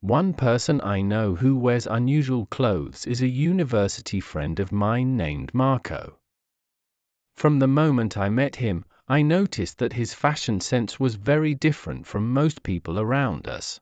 One person I know who wears unusual clothes is a university friend of mine named Marco. From the moment I met him, I noticed that his fashion sense was very different from most people around us.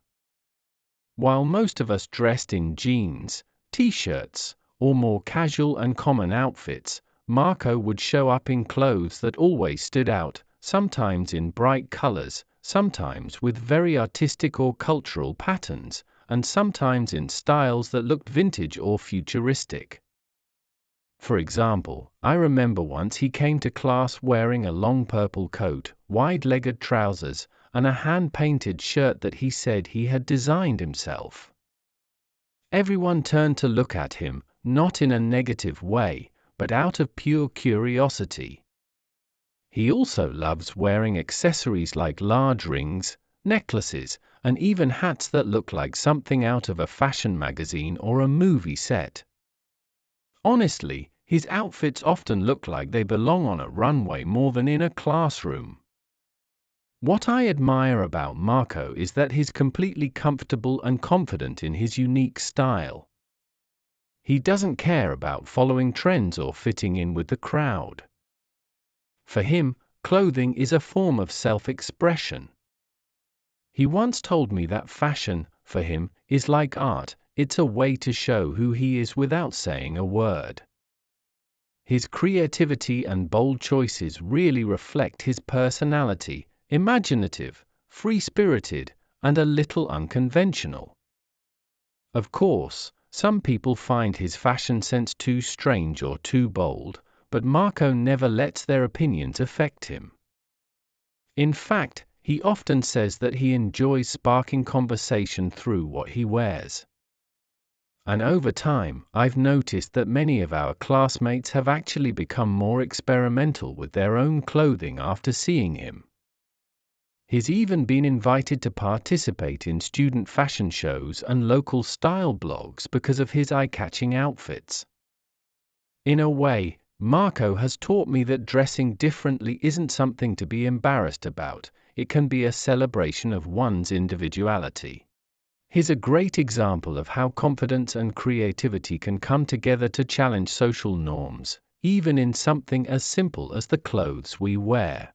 While most of us dressed in jeans, t-shirts, or more casual and common outfits, Marco would show up in clothes that always stood out, sometimes in bright colors, sometimes with very artistic or cultural patterns, and sometimes in styles that looked vintage or futuristic. For example, I remember once he came to class wearing a long purple coat, wide-legged trousers, and a hand-painted shirt that he said he had designed himself. Everyone turned to look at him, not in a negative way, but out of pure curiosity. He also loves wearing accessories like large rings, necklaces, and even hats that look like something out of a fashion magazine or a movie set. Honestly, his outfits often look like they belong on a runway more than in a classroom. What I admire about Marco is that he's completely comfortable and confident in his unique style. He doesn't care about following trends or fitting in with the crowd. For him, clothing is a form of self-expression. He once told me that fashion, for him, is like art. It's a way to show who he is without saying a word. His creativity and bold choices really reflect his personality, imaginative, free-spirited, and a little unconventional. Of course, some people find his fashion sense too strange or too bold, but Marco never lets their opinions affect him. In fact, he often says that he enjoys sparking conversation through what he wears. And over time, I've noticed that many of our classmates have actually become more experimental with their own clothing after seeing him. He's even been invited to participate in student fashion shows and local style blogs because of his eye-catching outfits. In a way, Marco has taught me that dressing differently isn't something to be embarrassed about. It can be a celebration of one's individuality. He's a great example of how confidence and creativity can come together to challenge social norms, even in something as simple as the clothes we wear.